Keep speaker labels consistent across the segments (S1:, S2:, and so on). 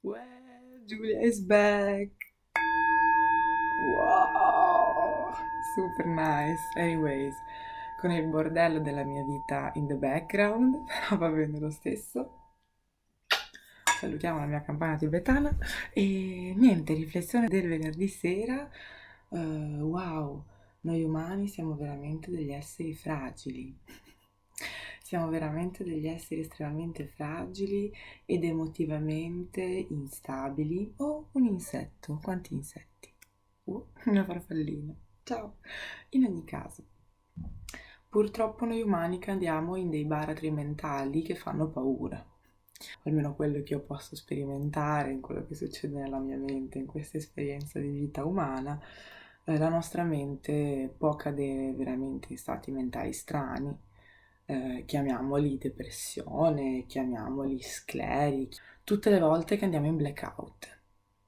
S1: Well, Julia is back. Wow, super nice. Anyways, con il bordello della mia vita in the background, però va bene lo stesso. Salutiamo la mia campana tibetana e niente, riflessione del venerdì sera. Wow, noi umani siamo veramente degli esseri fragili. Siamo veramente degli esseri estremamente fragili ed emotivamente instabili. Oh, un insetto. Quanti insetti? Una farfallina. Ciao. In ogni caso, purtroppo noi umani cadiamo in dei baratri mentali che fanno paura. Almeno quello che io posso sperimentare, in quello che succede nella mia mente, in questa esperienza di vita umana, la nostra mente può cadere veramente in stati mentali strani, chiamiamoli depressione, chiamiamoli scleri, tutte le volte che andiamo in blackout.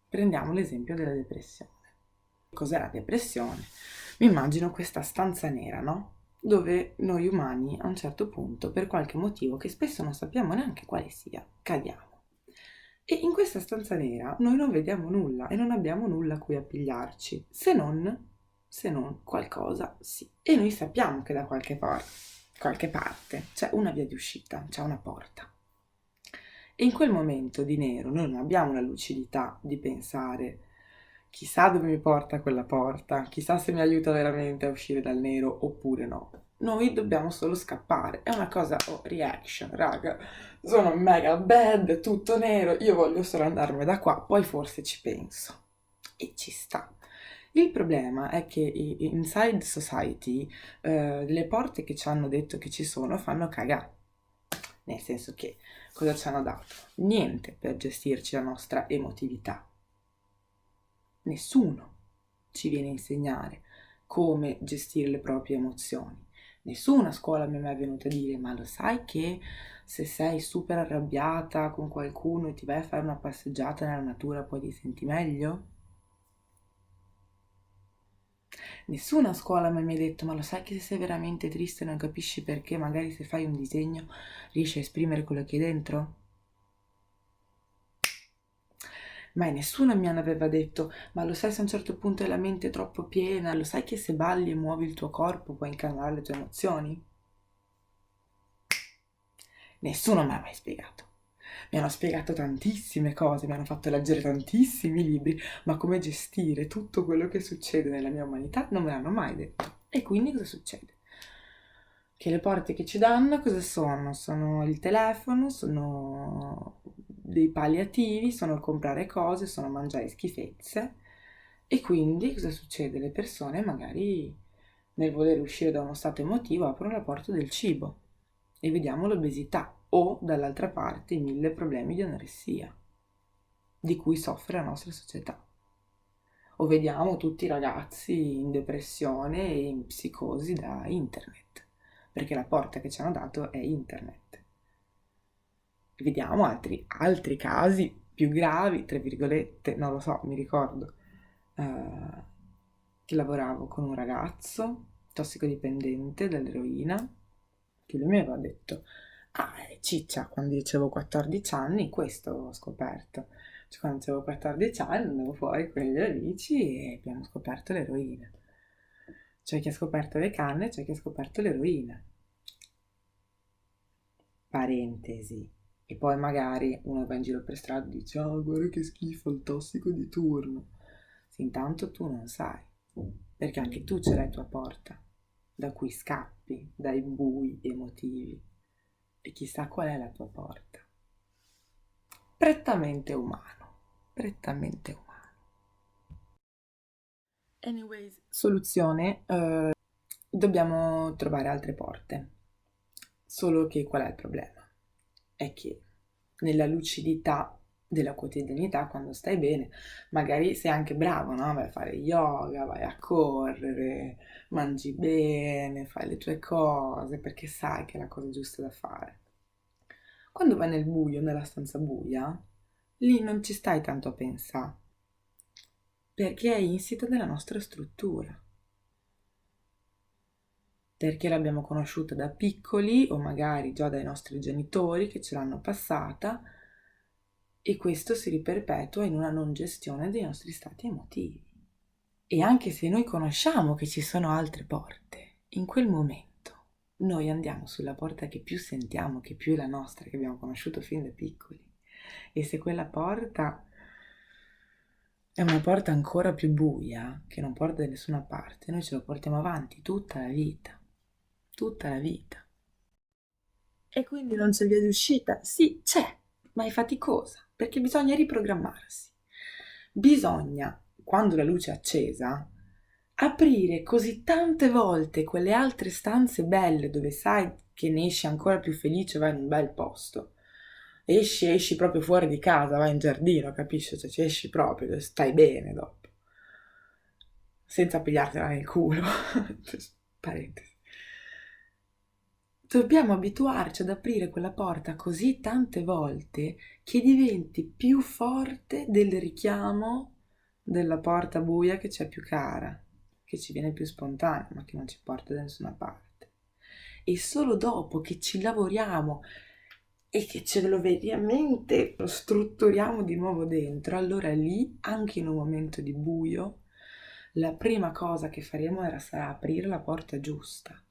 S1: Prendiamo l'esempio della depressione. Cos'è la depressione? Mi immagino questa stanza nera, no? Dove noi umani a un certo punto, per qualche motivo che spesso non sappiamo neanche quale sia, cadiamo. E in questa stanza nera noi non vediamo nulla e non abbiamo nulla a cui appigliarci, se non qualcosa sì. E noi sappiamo che da qualche parte c'è una via di uscita, c'è una porta. E in quel momento di nero noi non abbiamo la lucidità di pensare chissà dove mi porta quella porta, chissà se mi aiuta veramente a uscire dal nero oppure no. Noi dobbiamo solo scappare, è una cosa, reaction, raga, sono mega bad, tutto nero, io voglio solo andarmene da qua, poi forse ci penso. E ci sta. Il problema è che inside society le porte che ci hanno detto che ci sono fanno cagare. Nel senso che cosa ci hanno dato? Niente per gestirci la nostra emotività. Nessuno ci viene a insegnare come gestire le proprie emozioni. Nessuna scuola mi è mai venuta a dire, ma lo sai che se sei super arrabbiata con qualcuno e ti vai a fare una passeggiata nella natura poi ti senti meglio? Nessuna scuola mi ha mai detto, ma lo sai che se sei veramente triste e non capisci perché, magari se fai un disegno riesci a esprimere quello che hai dentro? Mai nessuno mi aveva detto, ma lo sai se a un certo punto la mente è troppo piena, lo sai che se balli e muovi il tuo corpo puoi incanalare le tue emozioni? Nessuno me l'ha mai spiegato. Mi hanno spiegato tantissime cose, mi hanno fatto leggere tantissimi libri, ma come gestire tutto quello che succede nella mia umanità non me l'hanno mai detto. E quindi cosa succede? Che le porte che ci danno cosa sono? Sono il telefono, sono dei palliativi, sono comprare cose, sono mangiare schifezze. E quindi cosa succede? Le persone magari nel voler uscire da uno stato emotivo aprono la porta del cibo e vediamo l'obesità o dall'altra parte i mille problemi di anoressia di cui soffre la nostra società. O vediamo tutti i ragazzi in depressione e in psicosi da internet, perché la porta che ci hanno dato è internet. Vediamo altri casi più gravi, tra virgolette, non lo so, mi ricordo che lavoravo con un ragazzo tossicodipendente dall'eroina, che lui mi aveva detto, ciccia, quando dicevo 14 anni, questo ho scoperto. Cioè, quando avevo 14 anni andavo fuori con gli amici e abbiamo scoperto l'eroina. C'è chi ha scoperto le canne, c'è chi ha scoperto l'eroina. Parentesi. E poi magari uno va in giro per strada e dice, oh, guarda che schifo il tossico di turno. Se intanto tu non sai, perché anche tu ce l'hai tua porta, da cui scappi dai bui emotivi. E chissà qual è la tua porta. Prettamente umano. Prettamente umano. Anyways, soluzione, dobbiamo trovare altre porte. Solo che qual è il problema? È che nella lucidità della quotidianità, quando stai bene, magari sei anche bravo, no? Vai a fare yoga, vai a correre, mangi bene, fai le tue cose, perché sai che è la cosa giusta da fare. Quando vai nel buio, nella stanza buia, lì non ci stai tanto a pensare, perché è insita nella nostra struttura, perché l'abbiamo conosciuta da piccoli o magari già dai nostri genitori che ce l'hanno passata e questo si riperpetua in una non gestione dei nostri stati emotivi. E anche se noi conosciamo che ci sono altre porte, in quel momento noi andiamo sulla porta che più sentiamo, che più è la nostra, che abbiamo conosciuto fin da piccoli. E se quella porta è una porta ancora più buia, che non porta da nessuna parte, noi ce lo portiamo avanti tutta la vita, tutta la vita. E quindi non c'è via di uscita? Sì, c'è, ma è faticosa, perché bisogna riprogrammarsi. Bisogna, quando la luce è accesa, aprire così tante volte quelle altre stanze belle dove sai che ne esci ancora più felice, vai in un bel posto. Esci proprio fuori di casa, vai in giardino, capisci? Cioè ci esci proprio, stai bene dopo. Senza pigliartela nel culo. Parentesi. Dobbiamo abituarci ad aprire quella porta così tante volte che diventi più forte del richiamo della porta buia che c'è più cara, che ci viene più spontanea, ma che non ci porta da nessuna parte. E solo dopo che ci lavoriamo e che ce lo veramente lo strutturiamo di nuovo dentro, allora lì, anche in un momento di buio, la prima cosa che faremo sarà aprire la porta giusta.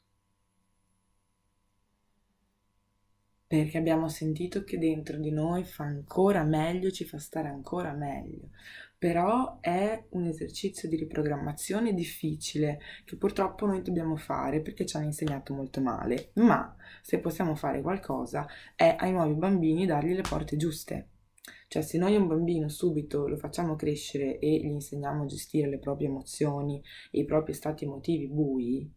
S1: Perché abbiamo sentito che dentro di noi fa ancora meglio, ci fa stare ancora meglio. Però è un esercizio di riprogrammazione difficile che purtroppo noi dobbiamo fare perché ci hanno insegnato molto male. Ma se possiamo fare qualcosa è ai nuovi bambini dargli le porte giuste. Cioè se noi a un bambino subito lo facciamo crescere e gli insegniamo a gestire le proprie emozioni e i propri stati emotivi bui,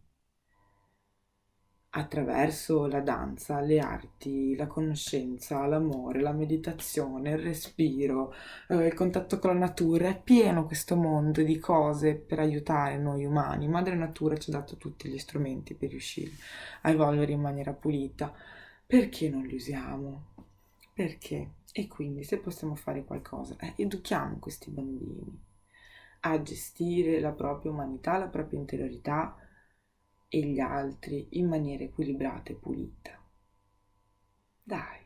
S1: attraverso la danza, le arti, la conoscenza, l'amore, la meditazione, il respiro, il contatto con la natura, è pieno questo mondo di cose per aiutare noi umani. Madre Natura ci ha dato tutti gli strumenti per riuscire a evolvere in maniera pulita. Perché non li usiamo? Perché? E quindi se possiamo fare qualcosa, educhiamo questi bambini a gestire la propria umanità, la propria interiorità e gli altri in maniera equilibrata e pulita. Dai,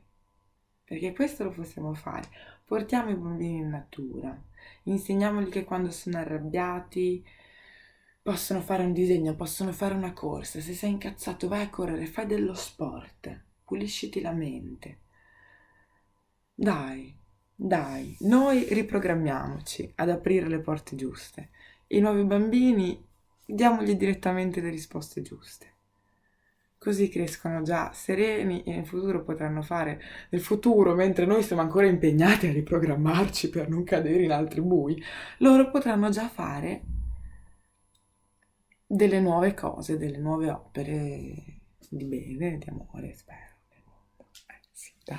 S1: perché questo lo possiamo fare. Portiamo i bambini in natura, insegniamogli che quando sono arrabbiati possono fare un disegno, possono fare una corsa. Se sei incazzato vai a correre, fai dello sport, pulisciti la mente. Dai, dai, noi riprogrammiamoci ad aprire le porte giuste. I nuovi bambini diamogli direttamente le risposte giuste. Così crescono già sereni e nel futuro potranno fare, nel futuro, mentre noi siamo ancora impegnati a riprogrammarci per non cadere in altri bui, loro potranno già fare delle nuove cose, delle nuove opere di bene, di amore, spero. Sì, dai.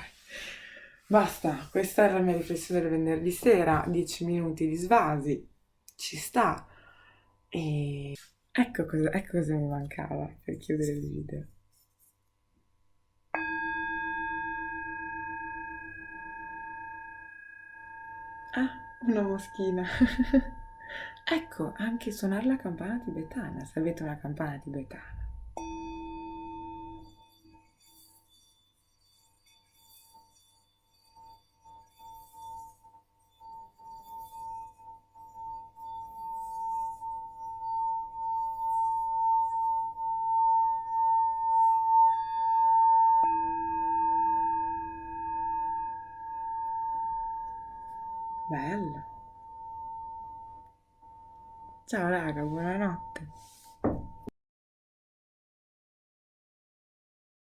S1: Basta, questa era la mia riflessione del venerdì sera, 10 minuti di svasi, ci sta. E ecco cosa mi mancava per chiudere il video. Ah, una moschina. Ecco, anche suonare la campana tibetana, se avete una campana tibetana. Bello. Ciao raga, buonanotte.